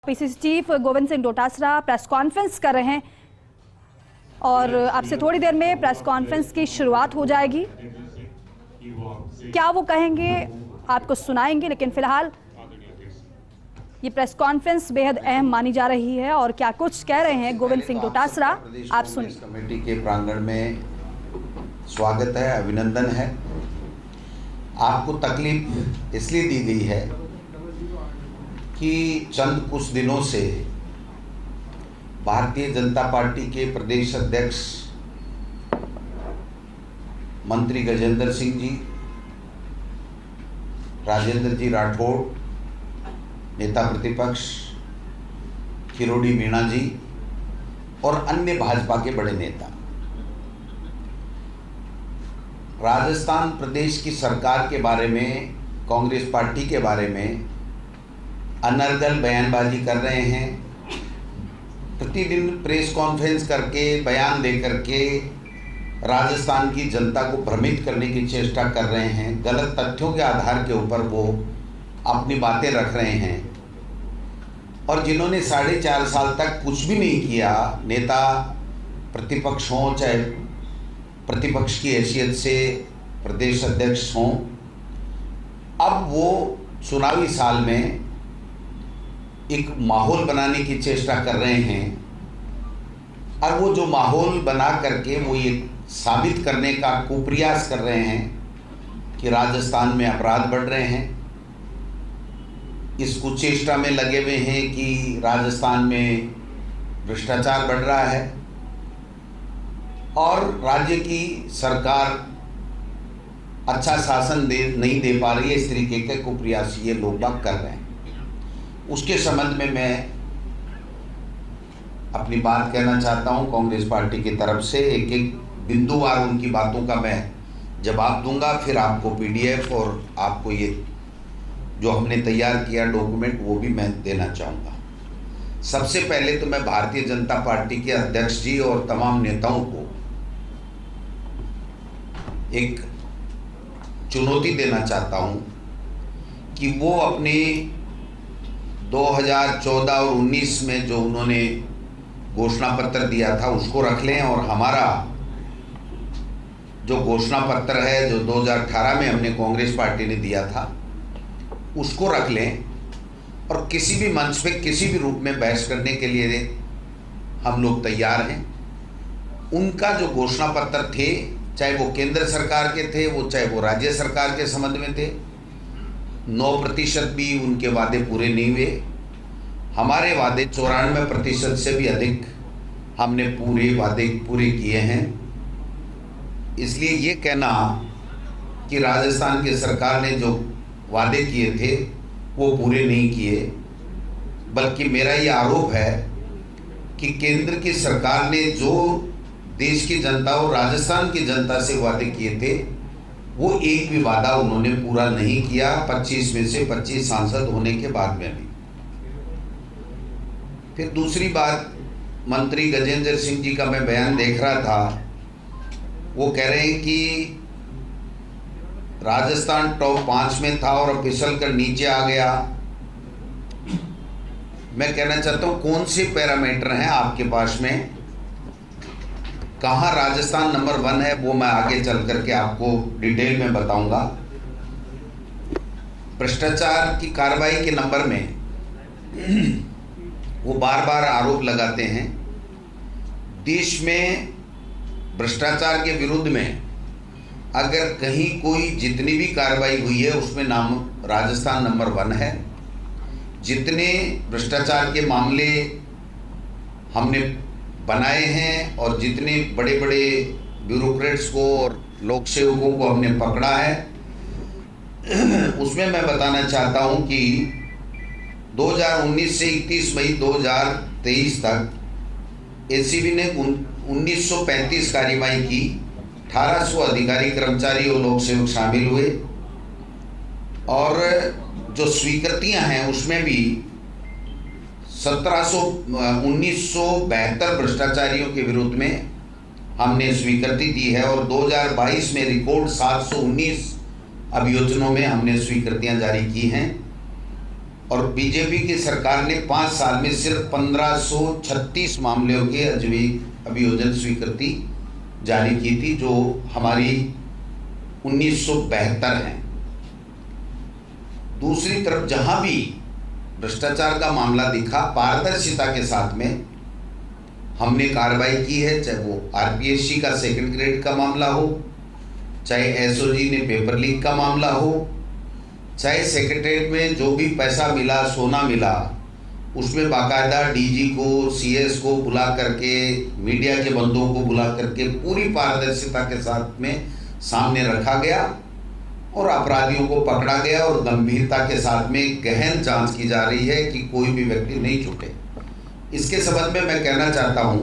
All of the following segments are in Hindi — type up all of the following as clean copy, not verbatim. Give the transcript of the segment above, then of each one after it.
PCC chief Govind Singh Dotasra press conference कर रहे हैं और आपसे थोड़ी देर में प्रेस कॉन्फ्रेंस की शुरुआत हो जाएगी। क्या वो कहेंगे आपको सुनाएंगे, लेकिन फिलहाल ये प्रेस कॉन्फ्रेंस बेहद अहम मानी जा रही है और क्या कुछ कह रहे हैं गोविंद सिंह डोटासरा आप सुनिए। कमेटी के प्रांगण में स्वागत है, अभिनंदन है। आपको तकलीफ इसलिए दी गई है कि चंद कुछ दिनों से भारतीय जनता पार्टी के प्रदेश अध्यक्ष मंत्री गजेंद्र सिंह जी, राजेंद्र जी राठौड़, नेता प्रतिपक्ष किरोड़ी मीणा जी और अन्य भाजपा के बड़े नेता राजस्थान प्रदेश की सरकार के बारे में, कांग्रेस पार्टी के बारे में अनर्गल बयानबाजी कर रहे हैं। प्रतिदिन प्रेस कॉन्फ्रेंस करके बयान दे करके राजस्थान की जनता को भ्रमित करने की चेष्टा कर रहे हैं। गलत तथ्यों के आधार के ऊपर वो अपनी बातें रख रहे हैं और जिन्होंने 4.5 साल तक कुछ भी नहीं किया, नेता प्रतिपक्ष हों चाहे प्रतिपक्ष की हैसियत से प्रदेश अध्यक्ष हों, अब वो चुनावी साल में एक माहौल बनाने की चेष्टा कर रहे हैं और वो जो माहौल बना करके वो ये साबित करने का कुप्रयास कर रहे हैं कि राजस्थान में अपराध बढ़ रहे हैं। इस कुचेष्टा में लगे हुए हैं कि राजस्थान में भ्रष्टाचार बढ़ रहा है और राज्य की सरकार अच्छा शासन नहीं दे पा रही है। इस तरीके के कुप्रयास ये लोग बाग कर रहे हैं। उसके संबंध में मैं अपनी बात कहना चाहता हूं। कांग्रेस पार्टी की तरफ से एक एक बिंदुवार उनकी बातों का मैं जवाब दूंगा, फिर आपको पीडीएफ और आपको ये जो हमने तैयार किया डॉक्यूमेंट वो भी मैं देना चाहूँगा। सबसे पहले तो मैं भारतीय जनता पार्टी के अध्यक्ष जी और तमाम नेताओं को एक चुनौती देना चाहता हूँ कि वो अपने 2014 और 19 में जो उन्होंने घोषणा पत्र दिया था उसको रख लें और हमारा जो घोषणा पत्र है जो 2018 में हमने कांग्रेस पार्टी ने दिया था उसको रख लें और किसी भी मंच पे किसी भी रूप में बहस करने के लिए हम लोग तैयार हैं। उनका जो घोषणा पत्र थे, चाहे वो केंद्र सरकार के थे, वो चाहे वो राज्य सरकार के संबंध में थे, 9% भी उनके वादे पूरे नहीं हुए। हमारे वादे 94% से भी अधिक हमने पूरे वादे पूरे किए हैं। इसलिए ये कहना कि राजस्थान की सरकार ने जो वादे किए थे वो पूरे नहीं किए, बल्कि मेरा ये आरोप है कि केंद्र की सरकार ने जो देश की जनता और राजस्थान की जनता से वादे किए थे वो एक भी वादा उन्होंने पूरा नहीं किया। 25 में से 25 सांसद होने के बाद में भी। फिर दूसरी बात, मंत्री गजेंद्र सिंह जी का मैं बयान देख रहा था, वो कह रहे हैं कि राजस्थान टॉप 5 में था और फिसल कर नीचे आ गया। मैं कहना चाहता हूँ कौन से पैरामीटर हैं आपके पास में, कहाँ राजस्थान नंबर 1 है वो मैं आगे चल करके आपको डिटेल में बताऊंगा। भ्रष्टाचार की कार्रवाई के नंबर में वो बार बार आरोप लगाते हैं। देश में भ्रष्टाचार के विरुद्ध में अगर कहीं कोई जितनी भी कार्रवाई हुई है उसमें नाम राजस्थान नंबर 1 है। जितने भ्रष्टाचार के मामले हमने बनाए हैं और जितने बड़े बड़े ब्यूरोक्रेट्स को और लोक सेवकों को हमने पकड़ा है, उसमें मैं बताना चाहता हूं कि 2019 से 31 मई 2023 तक एसीबी ने 1935 कार्रवाई की। 1800 अधिकारी, कर्मचारी और लोक सेवक शामिल हुए और जो स्वीकृतियां हैं उसमें भी 1972 भ्रष्टाचारियों के विरुद्ध में हमने स्वीकृति दी है और 2022 में रिकॉर्ड 719 अभियोजनों में हमने स्वीकृतियां जारी की हैं। और बीजेपी की सरकार ने 5 साल में सिर्फ 1536 मामलों के अभियोजन स्वीकृति जारी की थी, जो हमारी 1972 है। दूसरी तरफ जहां भी भ्रष्टाचार का मामला दिखा, पारदर्शिता के साथ में हमने कार्रवाई की है, चाहे वो आरपीएससी का सेकंड ग्रेड का मामला हो, चाहे एसओजी ने पेपर लीक का मामला हो, चाहे सेक्रेटरीट में जो भी पैसा मिला, सोना मिला, उसमें बाकायदा डीजी को, सीएस को बुला करके, मीडिया के बंदों को बुला करके पूरी पारदर्शिता के साथ में सामने रखा गया और अपराधियों को पकड़ा गया और गंभीरता के साथ में गहन जांच की जा रही है कि कोई भी व्यक्ति नहीं छूटे। इसके संबंध में मैं कहना चाहता हूं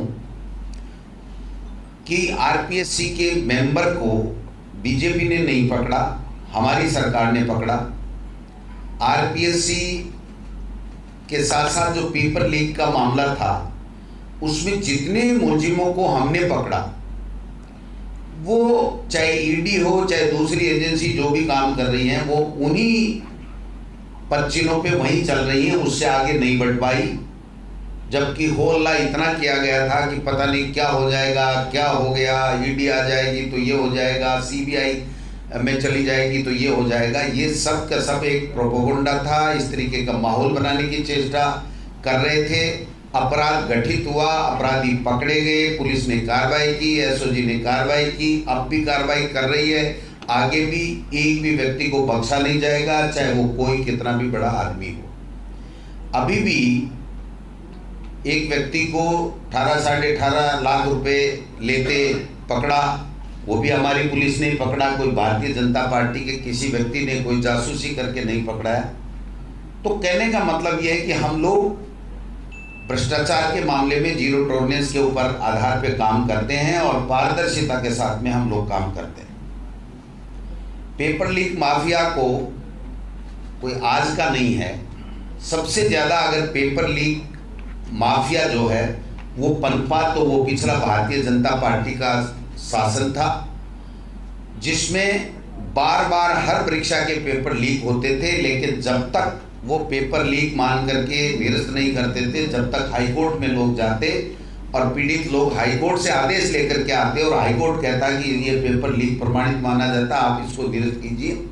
कि आरपीएससी के मेंबर को बीजेपी ने नहीं पकड़ा, हमारी सरकार ने पकड़ा। आरपीएससी के साथ साथ जो पेपर लीक का मामला था, उसमें जितने मुलजिमों को हमने पकड़ा, वो चाहे ईडी हो, चाहे दूसरी एजेंसी जो भी काम कर रही हैं, वो उन्हीं पर्चिनों पे वहीं चल रही हैं, उससे आगे नहीं बढ़ पाई। जबकि होल्ला इतना किया गया था कि पता नहीं क्या हो जाएगा, क्या हो गया, ईडी आ जाएगी तो ये हो जाएगा, सीबीआई में चली जाएगी तो ये हो जाएगा। ये सब का सब एक प्रोपोगंडा था, इस तरीके का माहौल बनाने की चेष्टा कर रहे थे। अपराध गठित हुआ, अपराधी पकड़े गए, पुलिस ने कार्रवाई की, एसओजी ने कार्रवाई की, अब भी कार्रवाई कर रही है, आगे भी एक भी व्यक्ति को बख्शा नहीं जाएगा, चाहे वो कोई कितना भी बड़ा आदमी हो। अभी भी एक व्यक्ति को 18 साढ़े 18 लाख रुपए लेते पकड़ा, वो भी हमारी पुलिस ने पकड़ा, कोई भारतीय जनता पार्टी के किसी व्यक्ति ने कोई जासूसी करके नहीं पकड़ा है। तो कहने का मतलब यह है कि हम लोग भ्रष्टाचार के मामले में जीरो टॉलरेंस के ऊपर आधार पे काम करते हैं और पारदर्शिता के साथ में हम लोग काम करते हैं। पेपर लीक माफिया को कोई आज का नहीं है, सबसे ज्यादा अगर पेपर लीक माफिया जो है वो पनपा तो वो पिछला भारतीय जनता पार्टी का शासन था, जिसमें बार बार हर परीक्षा के पेपर लीक होते थे, लेकिन जब तक वो पेपर लीक मान करके निरस्त नहीं करते थे, जब तक हाईकोर्ट में लोग जाते और पीड़ित लोग हाईकोर्ट से आदेश लेकर के आते और हाईकोर्ट कहता कि ये पेपर लीक प्रमाणित माना जाता, आप इसको निरस्त कीजिए।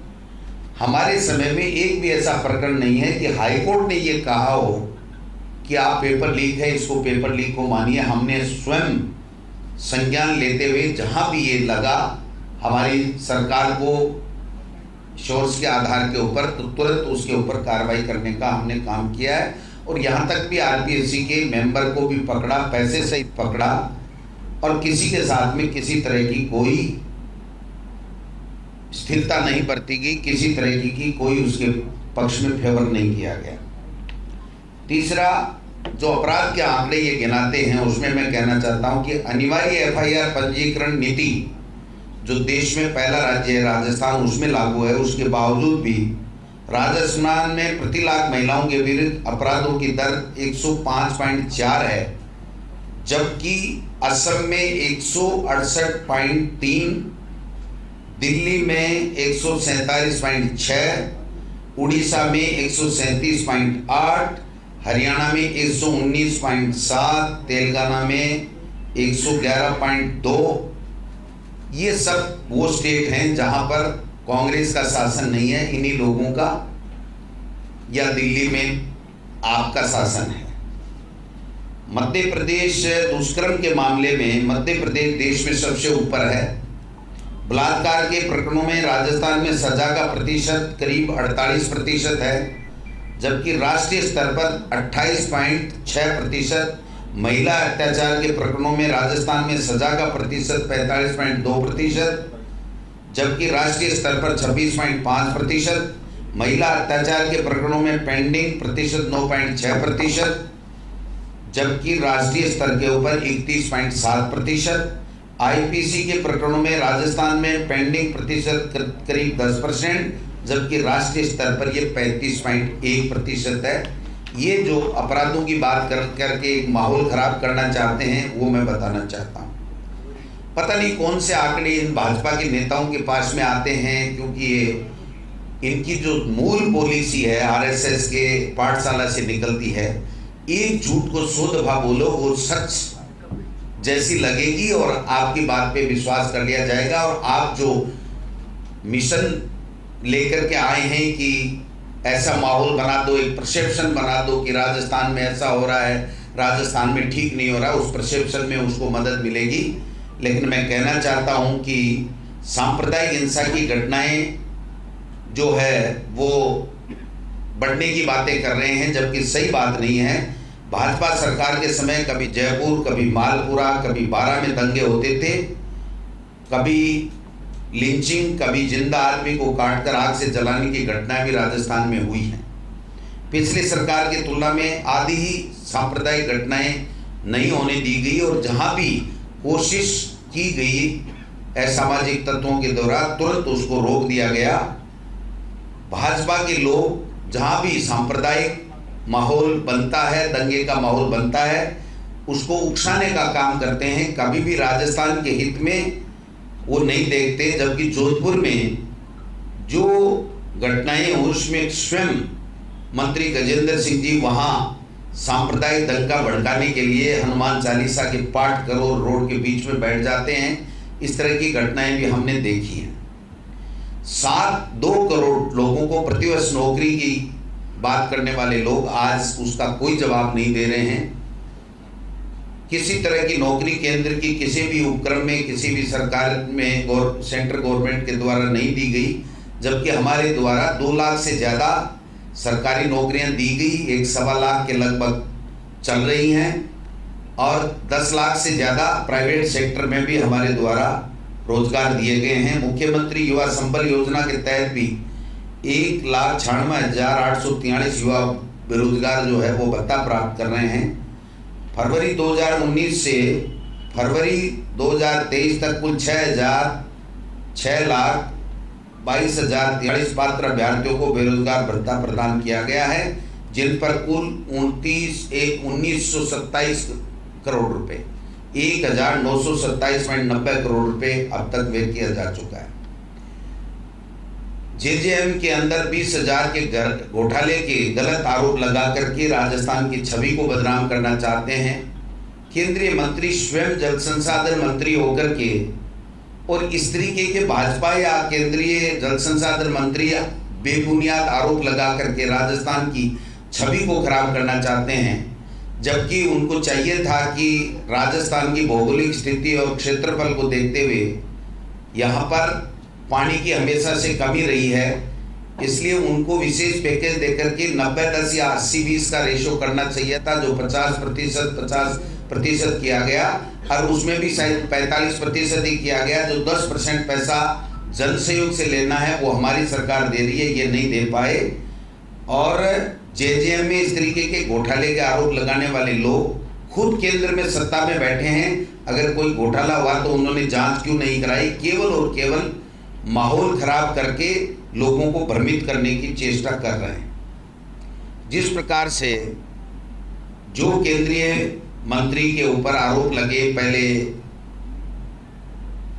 हमारे समय में एक भी ऐसा प्रकरण नहीं है कि हाईकोर्ट ने ये कहा हो कि आप पेपर लीक है, इसको पेपर लीक को मानिए। हमने स्वयं संज्ञान लेते हुए जहां भी ये लगा, हमारी सरकार को सोर्स के आधार के ऊपर तो तुरंत उसके ऊपर कार्रवाई करने का हमने काम किया है। और यहाँ तक भी आरपीएससी के मेंबर को भी पकड़ा, पैसे सहित पकड़ा, और किसी के साथ में किसी तरह की कोई स्थिरता नहीं बरती गई, किसी तरह की कोई उसके पक्ष में फेवर नहीं किया गया। तीसरा, जो अपराध के आंकड़े ये गिनाते हैं, उसमें मैं कहना चाहता हूं कि अनिवार्य एफआईआर पंजीकरण नीति जो देश में पहला राज्य है राजस्थान, उसमें लागू है। उसके बावजूद भी राजस्थान में प्रति लाख महिलाओं के विरुद्ध अपराधों की दर 105.4 है, जबकि असम में 168.3, दिल्ली में 147.6, उड़ीसा में 137.8, हरियाणा में 119.7, तेलंगाना में 111.2। ये सब वो स्टेट हैं जहां पर कांग्रेस का शासन नहीं है, इन्हीं लोगों का, या दिल्ली में आपका शासन है। मध्य प्रदेश दुष्कर्म के मामले में मध्य प्रदेश देश में सबसे ऊपर है। बलात्कार के प्रकरणों में राजस्थान में सजा का प्रतिशत करीब 48% है, जबकि राष्ट्रीय स्तर पर 28.6%। महिला अत्याचार के प्रकरणों में राजस्थान में सजा का प्रतिशत 45.2%, जबकि राष्ट्रीय स्तर पर 26.5%। महिला अत्याचार के प्रकरणों में पेंडिंग प्रतिशत 9.6%, जबकि राष्ट्रीय स्तर के ऊपर 31.7%। आईपीसी के प्रकरणों में राजस्थान में पेंडिंग प्रतिशत करीब 10%, जबकि राष्ट्रीय स्तर पर यह 35.1% है। ये जो अपराधों की बात करके एक माहौल खराब करना चाहते हैं, वो मैं बताना चाहता हूँ। पता नहीं कौन से आंकड़े इन भाजपा के नेताओं के पास में आते हैं, क्योंकि ये इनकी जो मूल पॉलिसी है आरएसएस के पाठशाला से निकलती है, एक झूठ को 100 दफा बोलो वो सच जैसी लगेगी और आपकी बात पे विश्वास कर लिया जाएगा। और आप जो मिशन लेकर के आए हैं कि ऐसा माहौल बना दो, एक परसेप्शन बना दो कि राजस्थान में ऐसा हो रहा है, राजस्थान में ठीक नहीं हो रहा, उस परसेप्शन में उसको मदद मिलेगी। लेकिन मैं कहना चाहता हूं कि सांप्रदायिक हिंसा की घटनाएं जो है वो बढ़ने की बातें कर रहे हैं, जबकि सही बात नहीं है। भाजपा सरकार के समय कभी जयपुर, कभी मालपुरा, कभी बारा में दंगे होते थे, कभी लिंचिंग, कभी जिंदा आदमी को काटकर आग से जलाने की घटनाएं भी राजस्थान में हुई हैं। पिछली सरकार की तुलना में आधी ही सांप्रदायिक घटनाएं नहीं होने दी गई, और जहां भी कोशिश की गई असामाजिक तत्वों के द्वारा तुरंत उसको रोक दिया गया। भाजपा के लोग जहां भी सांप्रदायिक माहौल बनता है, दंगे का माहौल बनता है, उसको उकसाने का काम करते हैं। कभी भी राजस्थान के हित में वो नहीं देखते। जबकि जोधपुर में जो घटनाएं उसमें स्वयं मंत्री गजेंद्र सिंह जी वहां सांप्रदायिक दंगा भड़काने के लिए हनुमान चालीसा के पाठ करो, रोड के बीच में बैठ जाते हैं। इस तरह की घटनाएं भी हमने देखी हैं। 2 करोड़ लोगों को प्रतिवर्ष नौकरी की बात करने वाले लोग आज उसका कोई जवाब नहीं दे रहे हैं। किसी तरह की नौकरी केंद्र की किसी भी उपक्रम में, किसी भी सरकार में, सेंट्रल गवर्नमेंट के द्वारा नहीं दी गई, जबकि हमारे द्वारा 2 लाख से ज़्यादा सरकारी नौकरियां दी गई, 1.25 लाख के लगभग चल रही हैं, और 10 लाख से ज़्यादा प्राइवेट सेक्टर में भी हमारे द्वारा रोजगार दिए गए हैं। मुख्यमंत्री युवा संबल योजना के तहत भी 1,96,843 युवा बेरोजगार जो है वो भत्ता प्राप्त कर रहे हैं। फरवरी 2019 से फरवरी 2023 तक कुल 6,22,043 पात्र अभ्यर्थियों को बेरोजगार भत्ता प्रदान किया गया है, जिन पर कुल 1927 करोड़ रुपए 1,927.90 करोड़ रुपए अब तक व्यय किया जा चुका है। जेजेएम के अंदर 20,000 के घोटाले के गलत आरोप लगा करके राजस्थान की छवि को बदनाम करना चाहते हैं। केंद्रीय मंत्री स्वयं जल संसाधन मंत्री होकर के और इस तरीके के भाजपा या केंद्रीय जल संसाधन मंत्री बेबुनियाद आरोप लगा करके राजस्थान की छवि को खराब करना चाहते हैं, जबकि उनको चाहिए था कि राजस्थान की भौगोलिक स्थिति और क्षेत्रफल को देखते हुए यहाँ पर पानी की हमेशा से कमी रही है, इसलिए उनको विशेष पैकेज देकर के 90-10 या 80-20 का रेशो करना चाहिए था, जो 50% किया गया, और उसमें भी शायद 45% ही किया गया। जो 10% पैसा जन सहयोग से लेना है वो हमारी सरकार दे रही है, ये नहीं दे पाए। और जेजेएम में इस तरीके के घोटाले के आरोप लगाने वाले लोग खुद केंद्र में सत्ता में बैठे हैं। अगर कोई घोटाला हुआ तो उन्होंने जांच क्यों नहीं कराई? केवल और केवल माहौल खराब करके लोगों को भ्रमित करने की चेष्टा कर रहे हैं। जिस प्रकार से जो केंद्रीय मंत्री के ऊपर आरोप लगे, पहले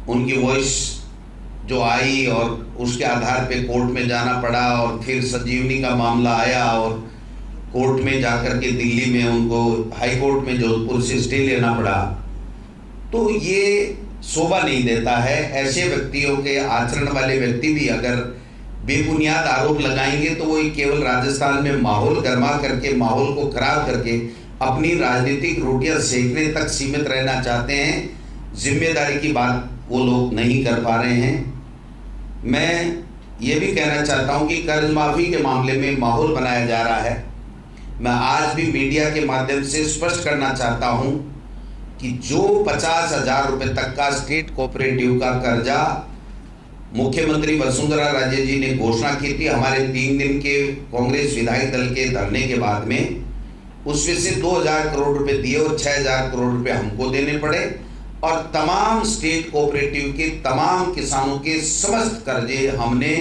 उनकी वॉइस जो आई और उसके आधार पे कोर्ट में जाना पड़ा, और फिर संजीवनी का मामला आया और कोर्ट में जाकर के दिल्ली में उनको हाई कोर्ट में जोधपुर से स्टे लेना पड़ा, तो ये शोभा नहीं देता है। ऐसे व्यक्तियों के आचरण वाले व्यक्ति भी अगर बेबुनियाद आरोप लगाएंगे तो वो केवल राजस्थान में माहौल गरमा करके, माहौल को खराब करके अपनी राजनीतिक रोटियां सेकने तक सीमित रहना चाहते हैं। जिम्मेदारी की बात वो लोग नहीं कर पा रहे हैं। मैं ये भी कहना चाहता हूं कि कर्ज माफी के मामले में माहौल बनाया जा रहा है। मैं आज भी मीडिया के माध्यम से स्पष्ट करना चाहता हूं कि जो 50,000 रुपए तक का स्टेट कोऑपरेटिव का कर्जा मुख्यमंत्री वसुंधरा राजे जी ने घोषणा की थी हमारे 3 दिन के कांग्रेस विधायक दल के धरने के बाद में, उसमें से 2,000 करोड़ रुपए दिए और 6,000 करोड़ रुपए हमको देने पड़े, और तमाम स्टेट कोऑपरेटिव के तमाम किसानों के समस्त कर्जे हमने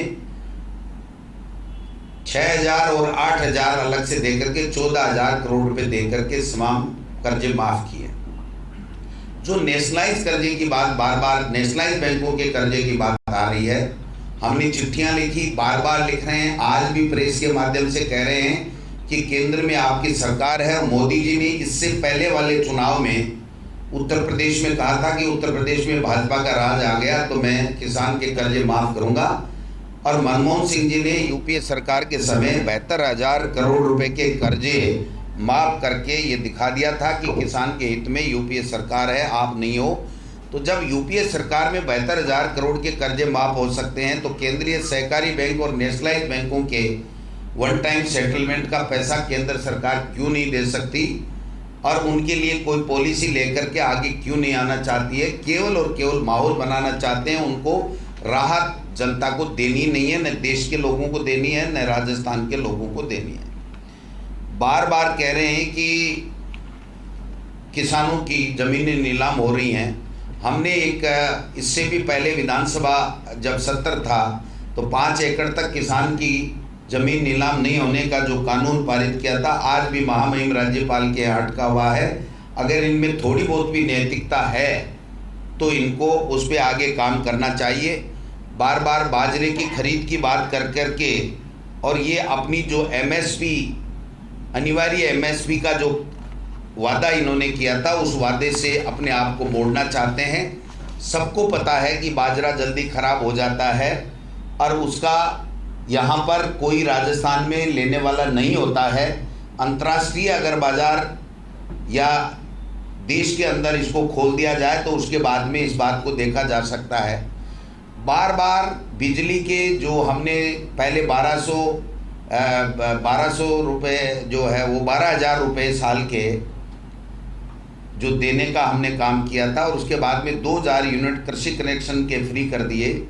6,000 और 8,000 अलग से देकर के 14,000 करोड़ रुपए देकर के तमाम कर्जे माफ किए। जो नेशनलाइज कर्जे की बात, बार बार नेशनलाइज बैंकों के कर्जे की बात आ रही है, हमने चिट्ठियां लिखी, बार बार लिख रहे हैं, आज भी प्रेस के माध्यम से कह रहे हैं कि केंद्र में आपकी सरकार है। और मोदी जी ने इससे पहले वाले चुनाव में उत्तर प्रदेश में कहा था कि उत्तर प्रदेश में भाजपा का राज आ गया तो मैं किसान के कर्जे माफ करूंगा। और मनमोहन सिंह जी ने यूपीए सरकार के समय 72,000 करोड़ रुपए के कर्जे माफ करके ये दिखा दिया था कि किसान के हित में यूपीए सरकार है, आप नहीं हो। तो जब यूपीए सरकार में 72,000 करोड़ के कर्जे माफ हो सकते हैं तो केंद्रीय सहकारी बैंक और नेशनलाइज बैंकों के वन टाइम सेटलमेंट का पैसा केंद्र सरकार क्यों नहीं दे सकती और उनके लिए कोई पॉलिसी लेकर के आगे क्यों नहीं आना चाहती है? केवल और केवल माहौल बनाना चाहते हैं। उनको राहत जनता को देनी नहीं है, न देश के लोगों को देनी है, न राजस्थान के लोगों को देनी है। बार बार कह रहे हैं कि किसानों की ज़मीनें नीलाम हो रही हैं। हमने एक इससे भी पहले विधानसभा जब सत्र था तो 5 एकड़ तक किसान की ज़मीन नीलाम नहीं होने का जो कानून पारित किया था, आज भी महामहिम राज्यपाल के यहाँ अटका हुआ है। अगर इनमें थोड़ी बहुत भी नैतिकता है तो इनको उस पर आगे काम करना चाहिए। बार बार बाजरे की खरीद की बात कर करके और ये अपनी जो एमएसपी, अनिवार्य एमएसपी का जो वादा इन्होंने किया था उस वादे से अपने आप को मोड़ना चाहते हैं। सबको पता है कि बाजरा जल्दी खराब हो जाता है और उसका यहाँ पर कोई राजस्थान में लेने वाला नहीं होता है। अंतर्राष्ट्रीय अगर बाजार या देश के अंदर इसको खोल दिया जाए तो उसके बाद में इस बात को देखा जा सकता है। बार बार बिजली के जो हमने पहले 1200 रुपये जो है वो 12,000 रुपये साल के जो देने का हमने काम किया था और उसके बाद में 2,000 यूनिट कृषि कनेक्शन के फ्री कर दिए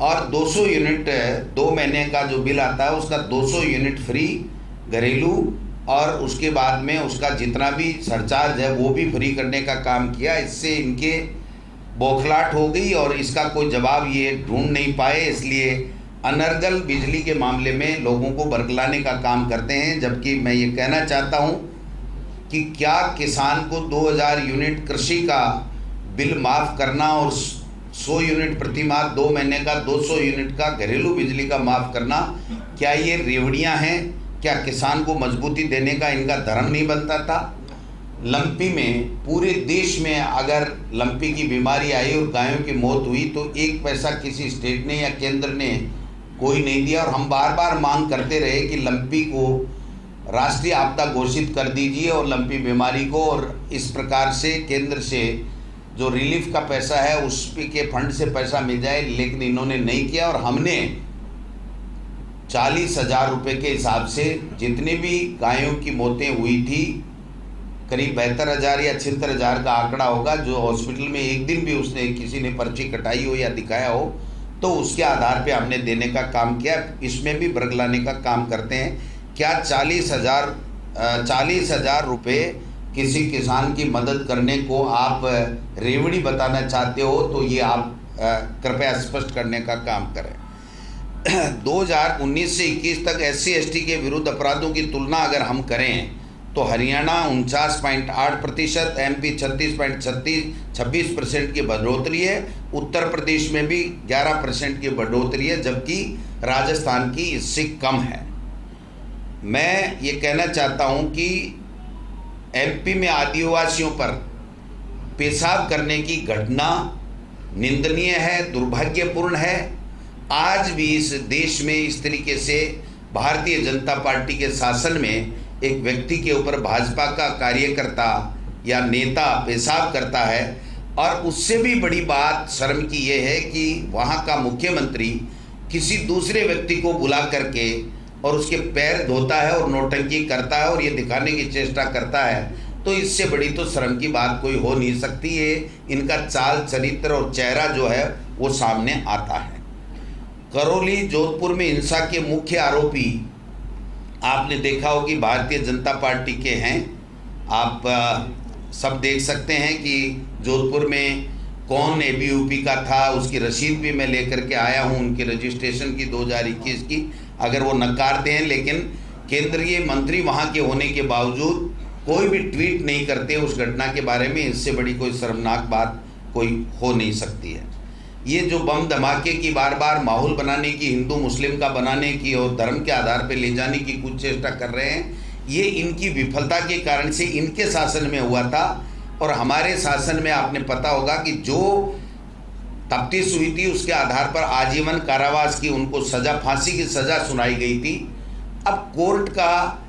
और 200 यूनिट 2 महीने का जो बिल आता है उसका 200 यूनिट फ्री घरेलू और उसके बाद में उसका जितना भी सरचार्ज है वो भी फ्री करने का काम किया। इससे इनके बौखलाहट हो गई और इसका कोई जवाब ये ढूंढ नहीं पाए, इसलिए अनर्गल बिजली के मामले में लोगों को बरगलाने का काम करते हैं। जबकि मैं ये कहना चाहता हूँ कि क्या किसान को 2,000 यूनिट कृषि का बिल माफ़ करना और 100 यूनिट प्रति माह 2 महीने का 200 यूनिट का घरेलू बिजली का माफ़ करना, क्या ये रेवड़ियाँ हैं? क्या किसान को मजबूती देने का इनका धर्म नहीं बनता था? लंपी में पूरे देश में अगर लंपी की बीमारी आई और गायों की मौत हुई तो 1 पैसा किसी स्टेट ने या केंद्र ने कोई नहीं दिया। और हम बार बार मांग करते रहे कि लंपी को राष्ट्रीय आपदा घोषित कर दीजिए और लंपी बीमारी को, और इस प्रकार से केंद्र से जो रिलीफ का पैसा है उस के फंड से पैसा मिल जाए, लेकिन इन्होंने नहीं किया। और हमने 40,000 रुपये के हिसाब से जितने भी गायों की मौतें हुई थी, करीब 72,000 या 76,000 का आंकड़ा होगा, जो हॉस्पिटल में एक दिन भी उसने किसी ने पर्ची कटाई हो या दिखाया हो, तो उसके आधार पे हमने देने का काम किया। इसमें भी बरगलाने का काम करते हैं। क्या 40,000 रुपये किसी किसान की मदद करने को आप रेवड़ी बताना चाहते हो तो ये आप कृपया स्पष्ट करने का काम करें। 2019 से 21 तक SC/ST के विरुद्ध अपराधों की तुलना अगर हम करें तो हरियाणा 49.8%, MP 36.26% की बढ़ोतरी है, उत्तर प्रदेश में भी 11% की बढ़ोतरी है, जबकि राजस्थान की इससे कम है। मैं ये कहना चाहता हूँ कि MP में आदिवासियों पर पेशाब करने की घटना निंदनीय है, दुर्भाग्यपूर्ण है। आज भी इस देश में इस तरीके से भारतीय जनता पार्टी के शासन में एक व्यक्ति के ऊपर भाजपा का कार्यकर्ता या नेता पेशाब करता है। और उससे भी बड़ी बात शर्म की ये है कि वहाँ का मुख्यमंत्री किसी दूसरे व्यक्ति को बुला करके और उसके पैर धोता है और नौटंकी करता है और ये दिखाने की चेष्टा करता है। तो इससे बड़ी तो शर्म की बात कोई हो नहीं सकती है। इनका चाल चरित्र और चेहरा जो है वो सामने आता है। करौली जोधपुर में हिंसा के मुख्य आरोपी आपने देखा हो कि भारतीय जनता पार्टी के हैं। आप सब देख सकते हैं कि जोधपुर में कौन ABUP का था, उसकी रसीद भी मैं लेकर के आया हूं, उनके रजिस्ट्रेशन की 2021 की, अगर वो नकारते हैं। लेकिन केंद्रीय मंत्री वहां के होने के बावजूद कोई भी ट्वीट नहीं करते उस घटना के बारे में। इससे बड़ी कोई शर्मनाक बात कोई हो नहीं सकती है। ये जो बम धमाके की बार बार माहौल बनाने की, हिंदू मुस्लिम का बनाने की और धर्म के आधार पर ले जाने की कुछ चेष्टा कर रहे हैं, ये इनकी विफलता के कारण से इनके शासन में हुआ था। और हमारे शासन में आपने पता होगा कि जो तफ्तीश हुई थी उसके आधार पर आजीवन कारावास की उनको सज़ा, फांसी की सज़ा सुनाई गई थी। अब कोर्ट का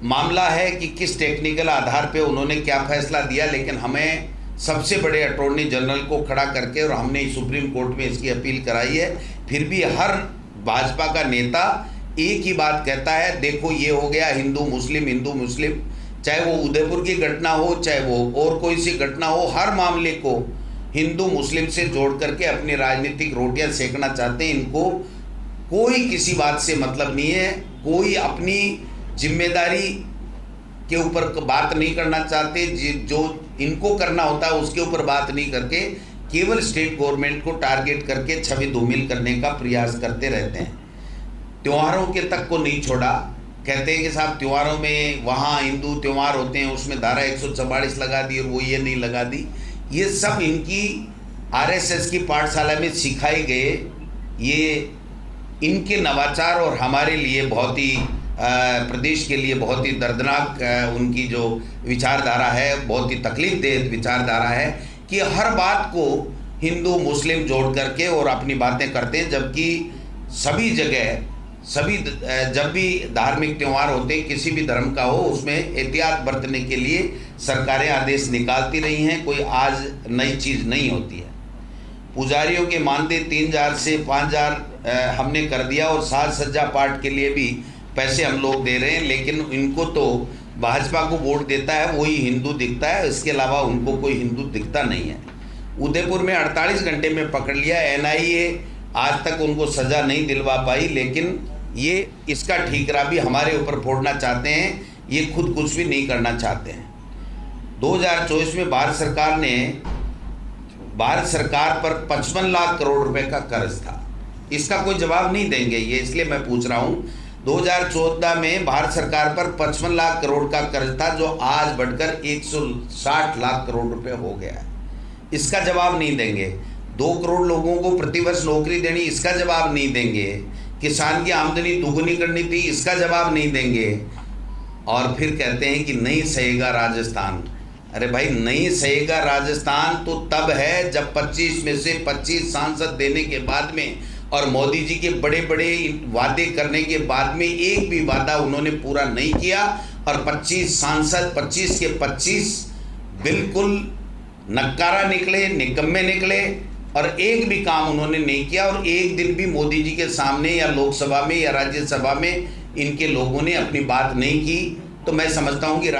मामला है कि किस टेक्निकल आधार पे उन्होंने क्या फैसला दिया, लेकिन हमें सबसे बड़े अटॉर्नी जनरल को खड़ा करके और हमने सुप्रीम कोर्ट में इसकी अपील कराई है। फिर भी हर भाजपा का नेता एक ही बात कहता है, देखो ये हो गया हिंदू मुस्लिम, चाहे वो उदयपुर की घटना हो, चाहे वो और कोई सी घटना हो, हर मामले को हिंदू मुस्लिम से जोड़ करके अपनी राजनीतिक रोटियां सेकना चाहते हैं। इनको कोई किसी बात से मतलब नहीं है, कोई अपनी जिम्मेदारी के ऊपर बात नहीं करना चाहते, जो इनको करना होता है उसके ऊपर बात नहीं करके केवल स्टेट गवर्नमेंट को टारगेट करके छवि धूमिल करने का प्रयास करते रहते हैं। त्योहारों के तक को नहीं छोड़ा, कहते हैं कि साहब त्योहारों में वहाँ हिंदू त्यौहार होते हैं उसमें धारा 144 लगा दी और वो ये नहीं लगा दी। ये सब इनकी आरएसएस की पाठशाला में सिखाए गए ये इनके नवाचार और हमारे लिए बहुत ही प्रदेश के लिए बहुत ही दर्दनाक उनकी जो विचारधारा है, बहुत ही तकलीफदेह विचारधारा है कि हर बात को हिंदू मुस्लिम जोड़ करके और अपनी बातें करते हैं, जबकि सभी जगह जब भी धार्मिक त्यौहार होते हैं किसी भी धर्म का हो उसमें एहतियात बरतने के लिए सरकारें आदेश निकालती रही हैं। कोई आज नई चीज़ नहीं होती है। पुजारियों के मानदेय 3000 से 5000 हमने कर दिया और साज सज्जा पाठ के लिए भी पैसे हम लोग दे रहे हैं, लेकिन इनको तो भाजपा को वोट देता है वही हिंदू दिखता है, इसके अलावा उनको कोई हिंदू दिखता नहीं है। उदयपुर में 48 घंटे में पकड़ लिया, एनआईए आज तक उनको सज़ा नहीं दिलवा पाई, लेकिन ये इसका ठीकरा भी हमारे ऊपर फोड़ना चाहते हैं। ये खुद कुछ भी नहीं करना चाहते हैं। 2024 में भारत सरकार पर 55 लाख करोड़ रुपए का कर्ज था। इसका कोई जवाब नहीं देंगे ये, इसलिए मैं पूछ रहा हूँ। 2014 में भारत सरकार पर 55 लाख करोड़ का कर्ज था जो आज बढ़कर 160 लाख करोड़ रुपए हो गया है। इसका जवाब नहीं देंगे। 2 करोड़ लोगों को प्रतिवर्ष नौकरी देनी, इसका जवाब नहीं देंगे। किसान की आमदनी दुगुनी करनी थी, इसका जवाब नहीं देंगे। और फिर कहते हैं कि नहीं सहेगा राजस्थान। अरे भाई, नहीं सहेगा राजस्थान तो तब है जब 25 में से 25 सांसद देने के बाद में और मोदी जी के बड़े बड़े वादे करने के बाद में एक भी वादा उन्होंने पूरा नहीं किया और 25 सांसद 25 के 25 बिल्कुल नक्कारा निकले, निकम्मे निकले और एक भी काम उन्होंने नहीं किया। और एक दिन भी मोदी जी के सामने या लोकसभा में या राज्यसभा में इनके लोगों ने अपनी बात नहीं की। तो मैं समझता हूँ कि